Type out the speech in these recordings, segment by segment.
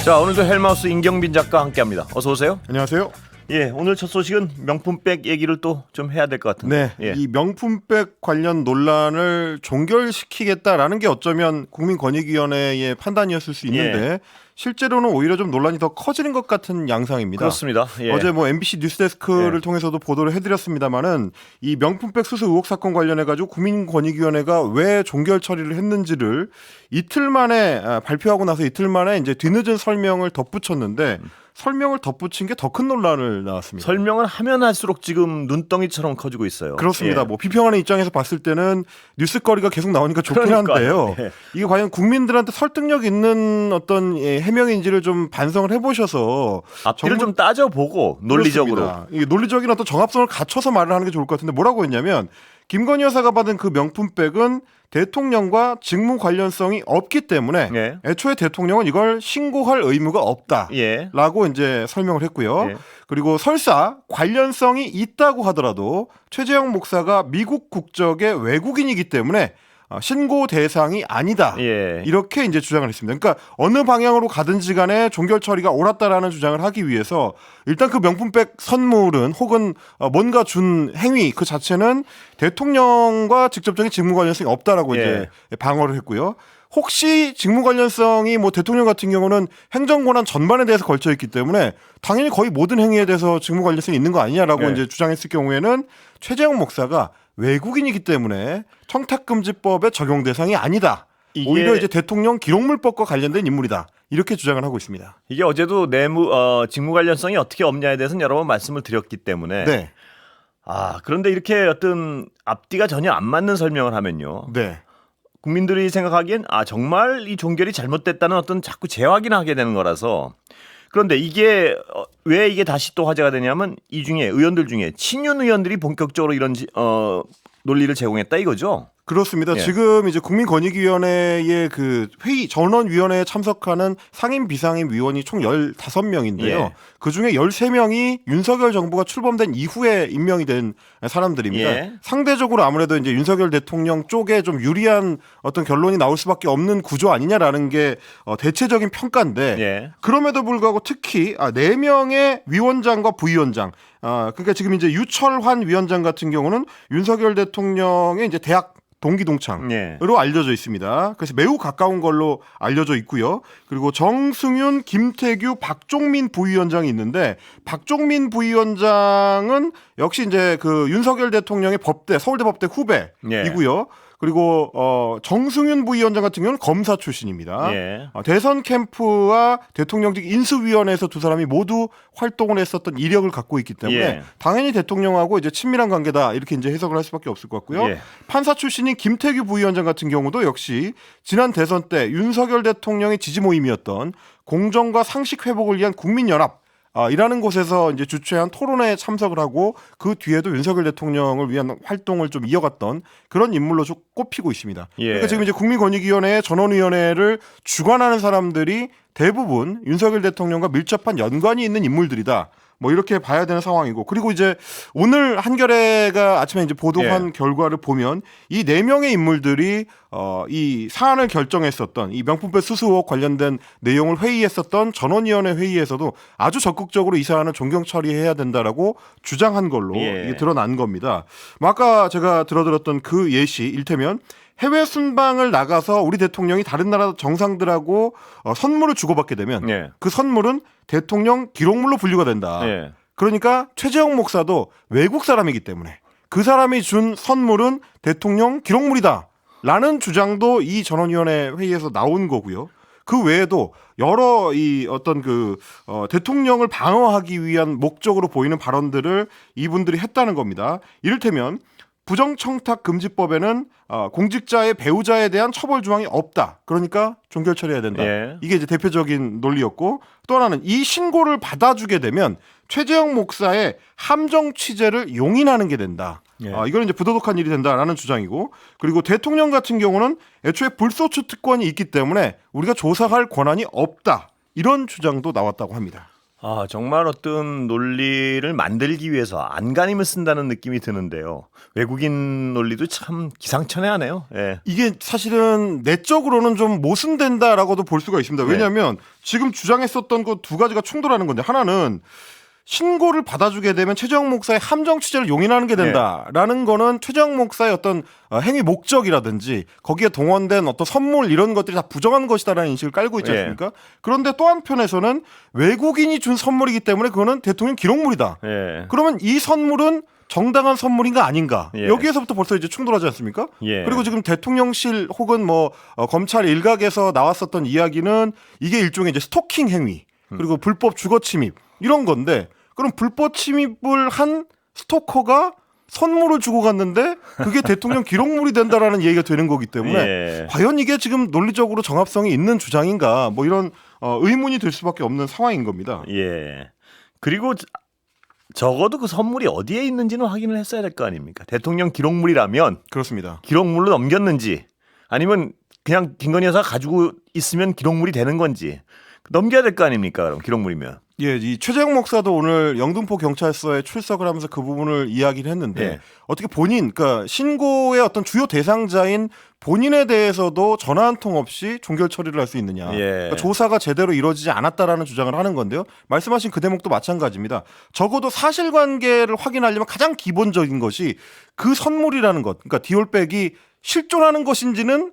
자, 오늘도 헬마우스 임경빈 작가와 함께합니다. 어서 오세요. 안녕하세요. 예, 오늘 첫 소식은 명품백 얘기를 또 좀 해야 될 것 같은데. 네, 예. 이 명품백 관련 논란을 종결시키겠다라는 게 어쩌면 국민권익위원회의 판단이었을 수 있는데 실제로는 오히려 좀 논란이 더 커지는 것 같은 양상입니다. 그렇습니다. 예. 어제 뭐 MBC 뉴스데스크를 통해서도 보도를 해드렸습니다만은 이 명품백 수수 의혹 사건 관련해 가지고 국민권익위원회가 왜 종결 처리를 했는지를 이틀 만에 발표하고 나서 이틀 만에 이제 뒤늦은 설명을 덧붙였는데. 설명을 덧붙인 게 더 큰 논란을 낳았습니다. 설명을 하면 할수록 지금 눈덩이처럼 커지고 있어요. 그렇습니다. 예. 뭐 비평하는 입장에서 봤을 때는 뉴스거리가 계속 나오니까 좋긴 한데요. 예. 이게 과연 국민들한테 설득력 있는 어떤 해명인지를 좀 반성을 해보셔서 앞뒤를 좀 따져보고 논리적으로. 이게 논리적인 어떤 정합성을 갖춰서 말을 하는 게 좋을 것 같은데 뭐라고 했냐면 김건희 여사가 받은 그 명품백은 대통령과 직무 관련성이 없기 때문에 예. 애초에 대통령은 이걸 신고할 의무가 없다라고 예. 이제 설명을 했고요. 예. 그리고 설사 관련성이 있다고 하더라도 최재형 목사가 미국 국적의 외국인이기 때문에 신고 대상이 아니다. 예. 이렇게 이제 주장을 했습니다. 그러니까 어느 방향으로 가든지 간에 종결 처리가 옳았다라는 주장을 하기 위해서 일단 그 명품백 선물은 혹은 뭔가 준 행위 그 자체는 대통령과 직접적인 직무 관련성이 없다라고 이제 방어를 했고요. 혹시 직무 관련성이 뭐 대통령 같은 경우는 행정권한 전반에 대해서 걸쳐 있기 때문에 당연히 거의 모든 행위에 대해서 직무 관련성이 있는 거 아니냐라고 이제 주장했을 경우에는 최재형 목사가 외국인이기 때문에 청탁금지법의 적용 대상이 아니다. 오히려 이제 대통령 기록물법과 관련된 인물이다. 이렇게 주장을 하고 있습니다. 이게 어제도 직무 관련성이 어떻게 없냐에 대해서는 여러 번 말씀을 드렸기 때문에. 네. 그런데 이렇게 어떤 앞뒤가 전혀 안 맞는 설명을 하면요. 네. 국민들이 생각하기엔 정말 이 종결이 잘못됐다는 어떤 자꾸 재확인하게 되는 거라서. 그런데 이게 왜 이게 다시 또 화제가 되냐면 이 중에 의원들 중에 친윤 의원들이 본격적으로 이런 논리를 제공했다 이거죠. 그렇습니다. 지금 이제 국민권익위원회의 그 회의 전원위원회에 참석하는 상임 비상임 위원이 총 15명인데요. 그중에 13명이 윤석열 정부가 출범된 이후에 임명이 된 사람들입니다. 상대적으로 아무래도 이제 윤석열 대통령 쪽에 좀 유리한 어떤 결론이 나올 수밖에 없는 구조 아니냐라는 게 대체적인 평가인데 그럼에도 불구하고 특히 4명의 위원장과 부위원장 그러니까 지금 이제 유철환 위원장 같은 경우는 윤석열 대통령의 이제 대학 동기 동창으로 알려져 있습니다. 그래서 매우 가까운 걸로 알려져 있고요. 그리고 정승윤, 김태규, 박종민 부위원장이 있는데 박종민 부위원장은 역시 이제 그 윤석열 대통령의 서울대 법대 후배이고요. 그리고 정승윤 부위원장 같은 경우는 검사 출신입니다. 대선 캠프와 대통령직 인수위원회에서 두 사람이 모두 활동을 했었던 이력을 갖고 있기 때문에 당연히 대통령하고 이제 친밀한 관계다 이렇게 이제 해석을 할 수밖에 없을 것 같고요. 판사 출신인 김태규 부위원장 같은 경우도 역시 지난 대선 때 윤석열 대통령의 지지 모임이었던 공정과 상식 회복을 위한 국민연합 이라는 곳에서 이제 주최한 토론회에 참석을 하고 그 뒤에도 윤석열 대통령을 위한 활동을 좀 이어갔던 그런 인물로 좀 꼽히고 있습니다. 그러니까 지금 이제 국민권익위원회 전원위원회를 주관하는 사람들이 대부분 윤석열 대통령과 밀접한 연관이 있는 인물들이다. 뭐 이렇게 봐야 되는 상황이고 그리고 이제 오늘 한겨레가 아침에 이제 보도한 결과를 보면 이 4명의 인물들이 이 사안을 결정했었던 이 명품백 수수 의혹 관련된 내용을 회의했었던 전원위원회 회의에서도 아주 적극적으로 이 사안을 종결 처리해야 된다라고 주장한 걸로 이게 드러난 겁니다. 뭐 아까 제가 들어드렸던 그 예시 일테면 해외 순방을 나가서 우리 대통령이 다른 나라 정상들하고 선물을 주고받게 되면 그 선물은 대통령 기록물로 분류가 된다. 그러니까 최재형 목사도 외국 사람이기 때문에 그 사람이 준 선물은 대통령 기록물이다. 라는 주장도 이 전원위원회 회의에서 나온 거고요. 그 외에도 여러 이 어떤 대통령을 방어하기 위한 목적으로 보이는 발언들을 이분들이 했다는 겁니다. 이를테면 부정청탁금지법에는 공직자의 배우자에 대한 처벌 조항이 없다. 그러니까 종결 처리해야 된다. 이게 이제 대표적인 논리였고 또 하나는 이 신고를 받아주게 되면 최재형 목사의 함정 취재를 용인하는 게 된다. 이건 이제 부도덕한 일이 된다라는 주장이고 그리고 대통령 같은 경우는 애초에 불소추 특권이 있기 때문에 우리가 조사할 권한이 없다. 이런 주장도 나왔다고 합니다. 아, 정말 어떤 논리를 만들기 위해서 안간힘을 쓴다는 느낌이 드는데요. 외국인 논리도 참 기상천외하네요. 예. 이게 사실은 내적으로는 좀 모순된다라고도 볼 수가 있습니다. 왜냐하면 지금 주장했었던 그 두 가지가 충돌하는 건데 하나는 신고를 받아주게 되면 최재형 목사의 함정 취재를 용인하는 게 된다라는 거는 최재형 목사의 어떤 행위 목적이라든지 거기에 동원된 어떤 선물 이런 것들이 다 부정한 것이다라는 인식을 깔고 있지 않습니까? 그런데 또 한편에서는 외국인이 준 선물이기 때문에 그거는 대통령 기록물이다. 그러면 이 선물은 정당한 선물인가 아닌가 여기에서부터 벌써 이제 충돌하지 않습니까? 그리고 지금 대통령실 혹은 뭐 검찰 일각에서 나왔었던 이야기는 이게 일종의 이제 스토킹 행위 그리고 불법 주거 침입 이런 건데 그럼 불법 침입을 한 스토커가 선물을 주고 갔는데 그게 대통령 기록물이 된다라는 얘기가 되는 거기 때문에 과연 이게 지금 논리적으로 정합성이 있는 주장인가 뭐 이런 의문이 들 수밖에 없는 상황인 겁니다. 그리고 적어도 그 선물이 어디에 있는지는 확인을 했어야 될 거 아닙니까? 대통령 기록물이라면 그렇습니다. 기록물로 넘겼는지 아니면 그냥 김건희 여사가 가지고 있으면 기록물이 되는 건지 넘겨야 될 거 아닙니까? 그럼 기록물이면. 이 최재형 목사도 오늘 영등포 경찰서에 출석을 하면서 그 부분을 이야기를 했는데 어떻게 그러니까 신고의 어떤 주요 대상자인 본인에 대해서도 전화 한 통 없이 종결 처리를 할 수 있느냐. 그러니까 조사가 제대로 이루어지지 않았다라는 주장을 하는 건데요. 말씀하신 그 대목도 마찬가지입니다. 적어도 사실관계를 확인하려면 가장 기본적인 것이 그 선물이라는 것. 그러니까 디올백이 실존하는 것인지는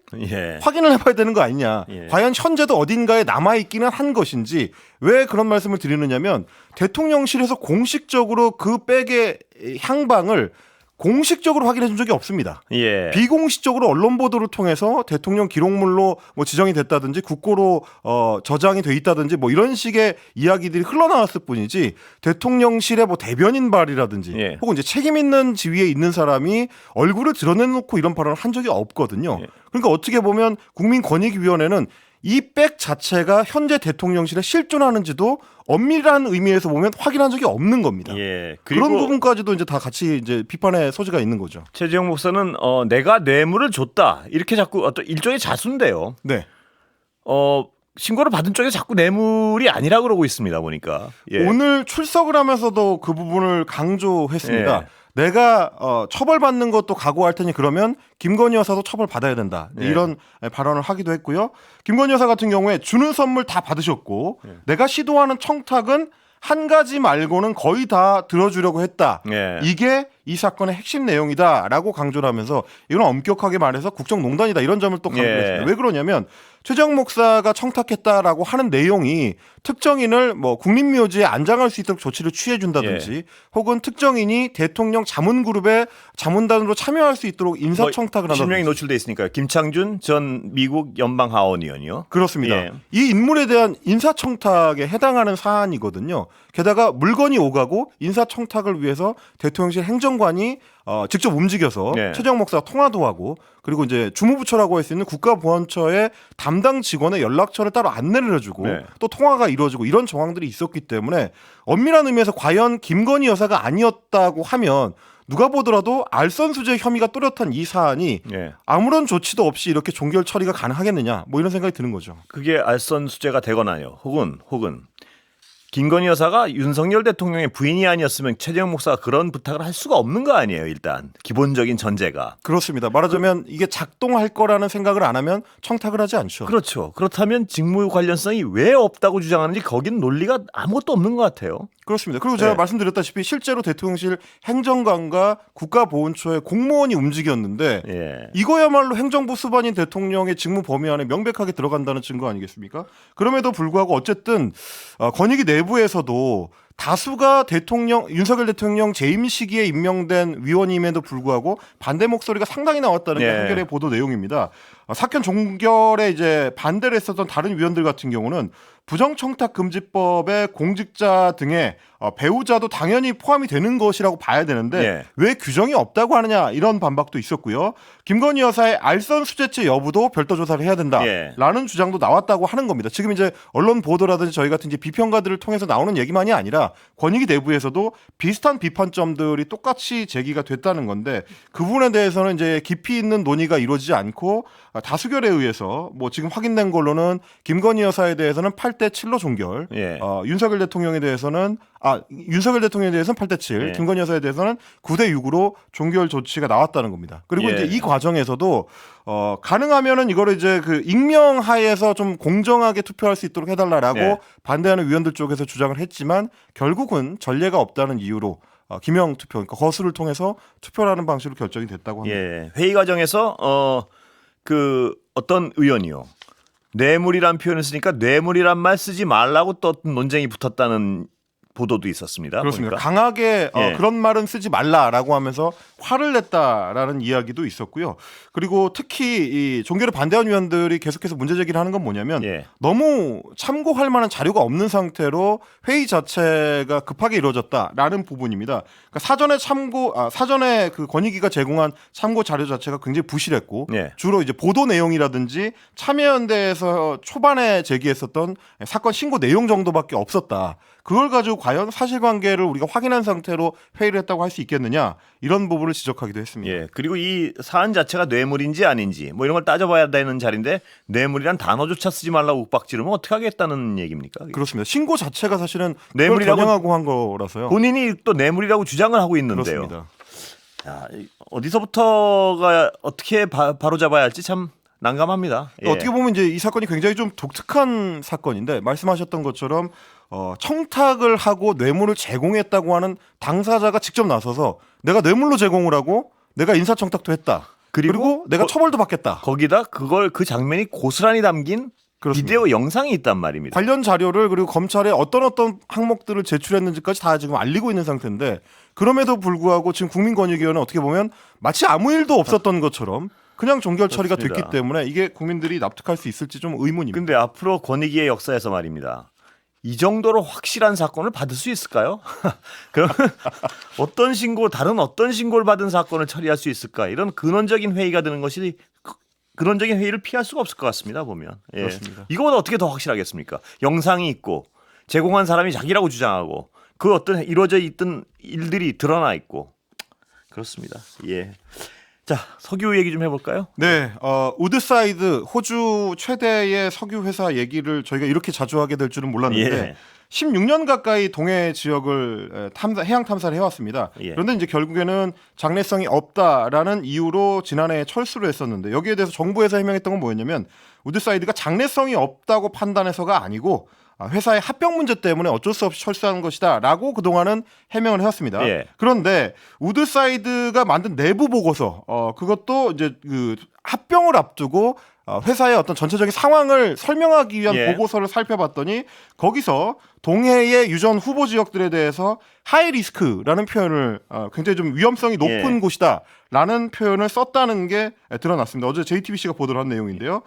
확인을 해봐야 되는 거 아니냐. 과연 현재도 어딘가에 남아있기는 한 것인지 왜 그런 말씀을 드리느냐면 대통령실에서 공식적으로 그 백의 향방을 공식적으로 확인해 준 적이 없습니다. 비공식적으로 언론 보도를 통해서 대통령 기록물로 뭐 지정이 됐다든지 국고로 저장이 돼 있다든지 뭐 이런 식의 이야기들이 흘러나왔을 뿐이지 대통령실의 뭐 대변인 발이라든지 혹은 이제 책임 있는 지위에 있는 사람이 얼굴을 드러내놓고 이런 발언을 한 적이 없거든요. 그러니까 어떻게 보면 국민권익위원회는 이 백 자체가 현재 대통령실에 실존하는지도 엄밀한 의미에서 보면 확인한 적이 없는 겁니다. 그런 부분까지도 이제 다 같이 이제 비판의 소지가 있는 거죠. 최재형 목사는 내가 뇌물을 줬다 이렇게 자꾸 어떤 일종의 자수인데요. 신고를 받은 쪽에 자꾸 뇌물이 아니라 그러고 있습니다. 보니까 오늘 출석을 하면서도 그 부분을 강조했습니다. 내가 처벌받는 것도 각오할 테니 그러면 김건희 여사도 처벌받아야 된다. 이런 발언을 하기도 했고요. 김건희 여사 같은 경우에 주는 선물 다 받으셨고 내가 시도하는 청탁은 한 가지 말고는 거의 다 들어주려고 했다. 이게 이 사건의 핵심 내용이다라고 강조를 하면서 이건 엄격하게 말해서 국정농단이다. 이런 점을 또 강조했습니다. 왜 그러냐면 최재형 목사가 청탁했다라고 하는 내용이 특정인을 뭐 국립묘지에 안장할 수 있도록 조치를 취해준다든지 혹은 특정인이 대통령 자문그룹의 자문단으로 참여할 수 있도록 인사청탁을 한다든지. 실명이 노출돼 있으니까요. 김창준 전 미국 연방하원의원이요. 그렇습니다. 이 인물에 대한 인사청탁에 해당하는 사안이거든요. 게다가 물건이 오가고 인사청탁을 위해서 대통령실 행정관이 직접 움직여서 최재형 목사가 통화도 하고 그리고 이제 주무부처라고 할 수 있는 국가보안처의 담당 직원의 연락처를 따로 안내를 해주고 또 통화가 이루어지고 이런 정황들이 있었기 때문에 엄밀한 의미에서 과연 김건희 여사가 아니었다고 하면 누가 보더라도 알선수재 혐의가 또렷한 이 사안이 아무런 조치도 없이 이렇게 종결 처리가 가능하겠느냐 뭐 이런 생각이 드는 거죠. 그게 알선수재가 되거나요. 혹은 김건희 여사가 윤석열 대통령의 부인이 아니었으면 최재형 목사가 그런 부탁을 할 수가 없는 거 아니에요. 일단 기본적인 전제가. 그렇습니다. 말하자면 이게 작동할 거라는 생각을 안 하면 청탁을 하지 않죠. 그렇죠. 그렇다면 직무 관련성이 왜 없다고 주장하는지 거긴 논리가 아무것도 없는 것 같아요. 그렇습니다. 그리고 제가 말씀드렸다시피 실제로 대통령실 행정관과 국가보훈처의 공무원이 움직였는데 이거야말로 행정부 수반인 대통령의 직무 범위 안에 명백하게 들어간다는 증거 아니겠습니까? 그럼에도 불구하고 어쨌든 권익위 내부에서도 다수가 윤석열 대통령 재임 시기에 임명된 위원임에도 불구하고 반대 목소리가 상당히 나왔다는 게 한겨레 보도 내용입니다. 사건 종결에 이제 반대를 했었던 다른 위원들 같은 경우는 부정청탁금지법의 공직자 등의 배우자도 당연히 포함이 되는 것이라고 봐야 되는데 왜 규정이 없다고 하느냐 이런 반박도 있었고요. 김건희 여사의 알선 수재죄 여부도 별도 조사를 해야 된다라는 주장도 나왔다고 하는 겁니다. 지금 이제 언론 보도라든지 저희 같은 이제 비평가들을 통해서 나오는 얘기만이 아니라 보니까 권익위 내부에서도 비슷한 비판점들이 똑같이 제기가 됐다는 건데 그 부분에 대해서는 이제 깊이 있는 논의가 이루어지지 않고 다수결에 의해서 뭐 지금 확인된 걸로는 김건희 여사에 대해서는 8대 7로 종결, 예. 윤석열 대통령에 대해서는 8대 7, 예. 김건희 여사에 대해서는 9대 6으로 종결 조치가 나왔다는 겁니다. 그리고 예. 이제 이 과정에서도 가능하면은 이거를 이제 그 익명 하에서 좀 공정하게 투표할 수 있도록 해달라라고 예. 반대하는 위원들 쪽에서 주장을 했지만 결국은 전례가 없다는 이유로 기명 투표, 그러니까 거수를 통해서 투표를 하는 방식으로 결정이 됐다고 합니다. 예. 회의 과정에서 그 어떤 의원이요. 뇌물이란 표현을 쓰니까 뇌물이란 말 쓰지 말라고 또 논쟁이 붙었다는 보도도 있었습니다. 그렇습니다. 보니까. 강하게 예. 그런 말은 쓰지 말라라고 하면서 화를 냈다라는 이야기도 있었고요. 그리고 특히 이 종결에 반대하는 위원들이 계속해서 문제 제기를 하는 건 뭐냐면 예. 너무 참고할 만한 자료가 없는 상태로 회의 자체가 급하게 이루어졌다라는 부분입니다. 그러니까 사전에 그 권익위가 제공한 참고 자료 자체가 굉장히 부실했고 예. 주로 이제 보도 내용이라든지 참여연대에서 초반에 제기했었던 사건 신고 내용 정도밖에 없었다. 그걸 가지고 과연 사실관계를 우리가 확인한 상태로 회의를 했다고 할 수 있겠느냐 이런 부분을 지적하기도 했습니다. 예. 그리고 이 사안 자체가 뇌물인지 아닌지 뭐 이런 걸 따져봐야 되는 자리인데 뇌물이란 단어조차 쓰지 말라고 윽박지르면 어떻게 하겠다는 얘기입니까? 그렇습니다. 신고 자체가 사실은 뇌물이라고 겨냥하고 한 거라서요. 본인이 또 뇌물이라고 주장을 하고 있는데요. 그렇습니다. 야, 어디서부터가 어떻게 바로 잡아야 할지 참 난감합니다. 예. 어떻게 보면 이제 이 사건이 굉장히 좀 독특한 사건인데 말씀하셨던 것처럼 청탁을 하고 뇌물을 제공했다고 하는 당사자가 직접 나서서 내가 뇌물로 제공을 하고 내가 인사청탁도 했다. 그리고 내가 처벌도 받겠다. 거기다 그 장면이 고스란히 담긴 그렇습니다. 비디오 영상이 있단 말입니다. 관련 자료를 그리고 검찰에 어떤 항목들을 제출했는지까지 다 지금 알리고 있는 상태인데 그럼에도 불구하고 지금 국민권익위원회는 어떻게 보면 마치 아무 일도 없었던 것처럼 그냥 종결 처리가 그렇습니다. 됐기 때문에 이게 국민들이 납득할 수 있을지 좀 의문입니다. 근데 앞으로 권익위의 역사에서 말입니다. 이 정도로 확실한 사건을 받을 수 있을까요? 그러면 다른 어떤 신고를 받은 사건을 처리할 수 있을까? 이런 근원적인 회의가 드는 것이 근원적인 회의를 피할 수가 없을 것 같습니다. 보면. 예. 그렇습니다. 이거보다 어떻게 더 확실하겠습니까? 영상이 있고 제공한 사람이 자기라고 주장하고 그 어떤 이루어져 있던 일들이 드러나 있고 그렇습니다. 예. 자, 석유 얘기 좀 해볼까요? 네, 우드사이드 호주 최대의 석유 회사 얘기를 저희가 이렇게 자주 하게 될 줄은 몰랐는데 예. 16년 가까이 동해 지역을 해양 탐사를 해왔습니다. 예. 그런데 이제 결국에는 장래성이 없다라는 이유로 지난해 철수를 했었는데 여기에 대해서 정부에서 해명했던 건 뭐였냐면 우드사이드가 장래성이 없다고 판단해서가 아니고 회사의 합병 문제 때문에 어쩔 수 없이 철수하는 것이다라고 그동안은 해명을 해왔습니다. 예. 그런데 우드사이드가 만든 내부 보고서 그것도 이제 그 합병을 앞두고 회사의 어떤 전체적인 상황을 설명하기 위한 예. 보고서를 살펴봤더니 거기서 동해의 유전 후보 지역들에 대해서 하이 리스크라는 표현을 굉장히 좀 위험성이 높은 예. 곳이다라는 표현을 썼다는 게 드러났습니다. 어제 JTBC가 보도를 한 내용인데요.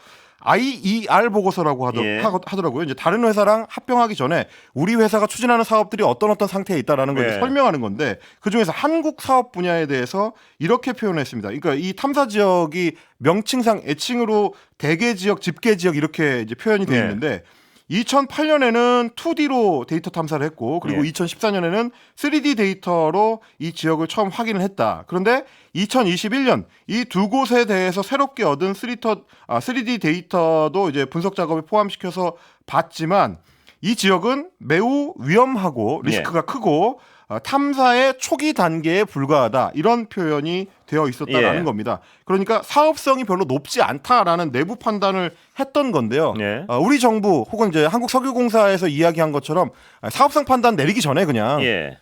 IER 보고서라고 예. 하더라고요. 이제 다른 회사랑 합병하기 전에 우리 회사가 추진하는 사업들이 어떤 상태에 있다라는 걸 네. 설명하는 건데 그 중에서 한국 사업 분야에 대해서 이렇게 표현했습니다. 그러니까 이 탐사 지역이 명칭상 애칭으로 대계 지역, 집계 지역 이렇게 이제 표현이 되어 네. 있는데 2008년에는 2D로 데이터 탐사를 했고 그리고 예. 2014년에는 3D 데이터로 이 지역을 처음 확인을 했다. 그런데 2021년 이 두 곳에 대해서 새롭게 얻은 3D 데이터도 이제 분석 작업에 포함시켜서 봤지만 이 지역은 매우 위험하고 리스크가 크고 탐사의 초기 단계에 불과하다 이런 표현이 되어 있었다라는 예. 겁니다. 그러니까 사업성이 별로 높지 않다라는 내부 판단을 했던 건데요. 예. 우리 정부 혹은 이제 한국석유공사에서 이야기한 것처럼 사업성 판단 내리기 전에 그냥 예.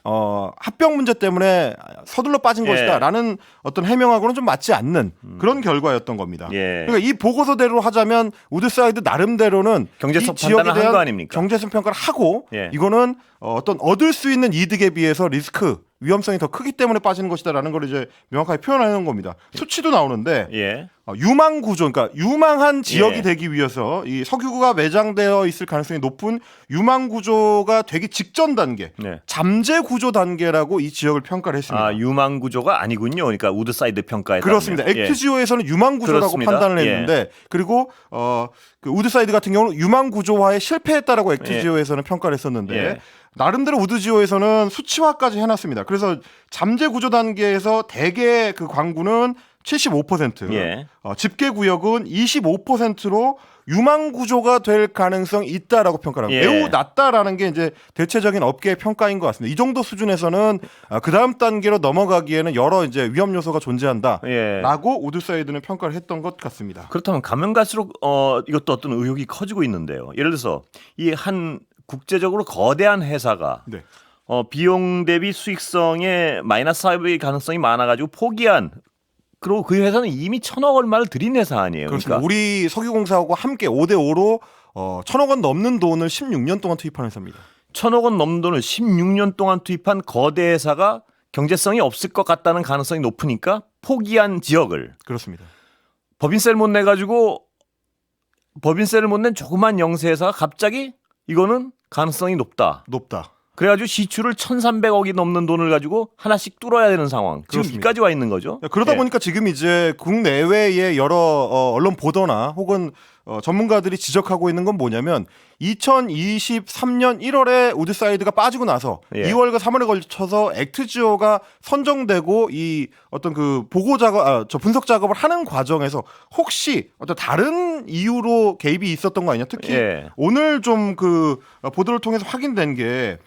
합병 문제 때문에 서둘러 빠진 예. 것이다라는 어떤 해명하고는 좀 맞지 않는 그런 결과였던 겁니다. 예. 그러니까 이 보고서대로 하자면 우드사이드 나름대로는 경제성 이 지역에 판단을 한 대한 거 아닙니까? 경제성 평가를 하고 예. 이거는 어떤 얻을 수 있는 이득에 비해서 위험성이 더 크기 때문에 빠지는 것이다라는 걸 이제 명확하게 표현하는 겁니다. 수치도 나오는데 예. 유망 구조, 그러니까 유망한 지역이 예. 되기 위해서 이 석유가 매장되어 있을 가능성이 높은 유망 구조가 되기 직전 단계, 네. 잠재 구조 단계라고 이 지역을 평가를 했습니다. 아, 유망 구조가 아니군요. 그러니까 우드사이드 평가에 그렇습니다. 따르면. 예. 액트지오에서는 유망 구조라고 그렇습니다. 판단을 했는데 그리고 그 우드사이드 같은 경우는 유망 구조화에 실패했다라고 액트지오에서는 평가를 했었는데 예. 나름대로 우드지오에서는 수치화까지 해놨습니다. 그래서 잠재 구조 단계에서 대개 그 광구는 75%, 예. 집계 구역은 25%로 유망 구조가 될 가능성이 있다라고 평가를 합니다. 예. 매우 낮다라는 게 이제 대체적인 업계의 평가인 것 같습니다. 이 정도 수준에서는 그 다음 단계로 넘어가기에는 여러 이제 위험 요소가 존재한다라고 예. 우드사이드는 평가를 했던 것 같습니다. 그렇다면 가면 갈수록 이것도 어떤 의혹이 커지고 있는데요. 예를 들어서 이 한 국제적으로 거대한 회사가 네. 비용 대비 수익성에 마이너스 사업의 가능성이 많아가지고 포기한, 그리고 그 회사는 이미 1,000억 얼마를 들인 회사 아니에요. 그렇습니다. 그러니까 우리 석유공사하고 함께 5대5로 1,000억 원 넘는 돈을 16년 동안 투입한 회사입니다. 1,000억 원 넘는 돈을 16년 동안 투입한 거대 회사가 경제성이 없을 것 같다는 가능성이 높으니까 포기한 지역을 그렇습니다. 법인세를 못 내가지고 법인세를 못 낸 조그만 영세 회사가 갑자기 이거는 가능성이 높다. 높다. 그래가지고 시추를 1,300억이 넘는 돈을 가지고 하나씩 뚫어야 되는 상황. 지금 그렇습니다. 여기까지 와 있는 거죠. 그러다 예. 보니까 지금 이제 국내외의 여러 언론 보도나 혹은 전문가들이 지적하고 있는 건 뭐냐면 2023년 1월에 우드사이드가 빠지고 나서 예. 2월과 3월에 걸쳐서 액트지오가 선정되고 이 어떤 그 보고 작업, 분석 작업을 하는 과정에서 혹시 어떤 다른 이유로 개입이 있었던 거 아니냐? 특히 예. 오늘 좀 그 보도를 통해서 확인된 게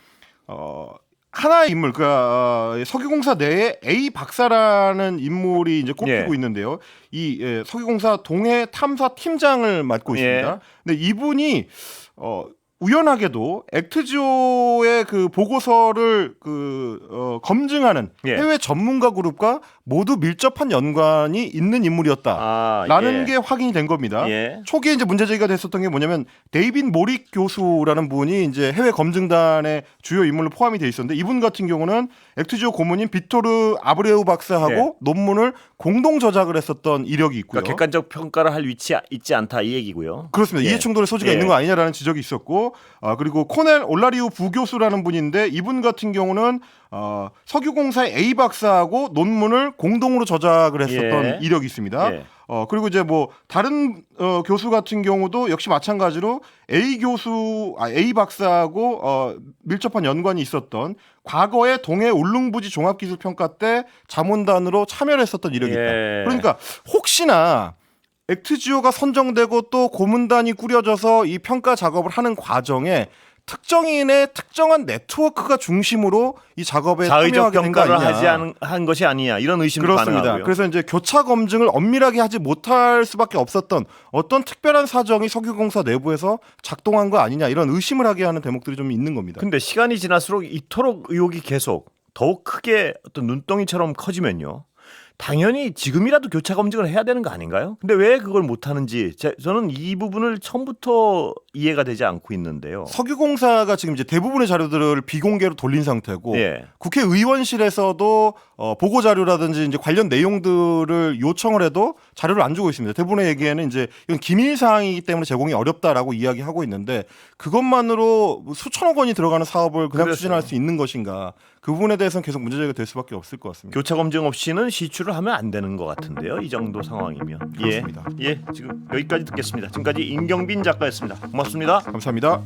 하나의 인물, 그러니까 석유공사 내에 A 박사라는 인물이 이제 꼽히고 예. 있는데요. 이 석유공사 동해 탐사 팀장을 맡고 있습니다. 예. 근데 이분이 우연하게도 액트지오의 그 보고서를 검증하는 예. 해외 전문가 그룹과 모두 밀접한 연관이 있는 인물이었다라는 예. 게 확인이 된 겁니다. 예. 초기에 이제 문제 제기가 됐었던 게 뭐냐면 데이빗 모릭 교수라는 분이 이제 해외 검증단의 주요 인물로 포함이 돼 있었는데 이분 같은 경우는 액트지오 고문인 비토르 아브레우 박사하고 예. 논문을 공동 저작을 했었던 이력이 있고요. 그러니까 객관적 평가를 할 위치 있지 않다 이 얘기고요. 그렇습니다. 예. 이해충돌의 소지가 예. 있는 거 아니냐라는 지적이 있었고, 그리고 코넬 올라리우 부교수라는 분인데 이분 같은 경우는 석유공사의 A 박사하고 논문을 공동으로 저작을 했었던 예. 이력이 있습니다. 예. 그리고 이제 뭐 다른 교수 같은 경우도 역시 마찬가지로 A 박사하고 밀접한 연관이 있었던 과거에 동해 울릉부지 종합기술평가 때 자문단으로 참여를 했었던 이력이 있다. 예. 그러니까 혹시나 액트지오가 선정되고 또 고문단이 꾸려져서 이 평가 작업을 하는 과정에 특정인의 특정한 네트워크가 중심으로 이 작업에 자의적 참여하게 된 거 평가를 아니냐. 한 것이 아니냐 이런 의심도 그렇습니다. 가능하고요. 그래서 이제 교차 검증을 엄밀하게 하지 못할 수밖에 없었던 어떤 특별한 사정이 석유공사 내부에서 작동한 거 아니냐 이런 의심을 하게 하는 대목들이 좀 있는 겁니다. 근데 시간이 지날수록 이토록 의혹이 계속 더욱 크게 어떤 눈덩이처럼 커지면요. 당연히 지금이라도 교차 검증을 해야 되는 거 아닌가요? 근데 왜 그걸 못 하는지 저는 이 부분을 처음부터 이해가 되지 않고 있는데요. 석유공사가 지금 이제 대부분의 자료들을 비공개로 돌린 상태고 예. 국회의원실에서도 보고 자료라든지 이제 관련 내용들을 요청을 해도 자료를 안 주고 있습니다. 대부분의 얘기에는 이제 이건 기밀 사항이기 때문에 제공이 어렵다라고 이야기하고 있는데 그것만으로 수천억 원이 들어가는 사업을 그냥 그래서. 추진할 수 있는 것인가? 그 부분에 대해서는 계속 문제제기가 될 수밖에 없을 것 같습니다. 교차 검증 없이는 시추를 하면 안 되는 것 같은데요. 이 정도 상황이면. 그렇습니다. 예, 지금 여기까지 듣겠습니다. 지금까지 임경빈 작가였습니다. 고맙습니다. 감사합니다.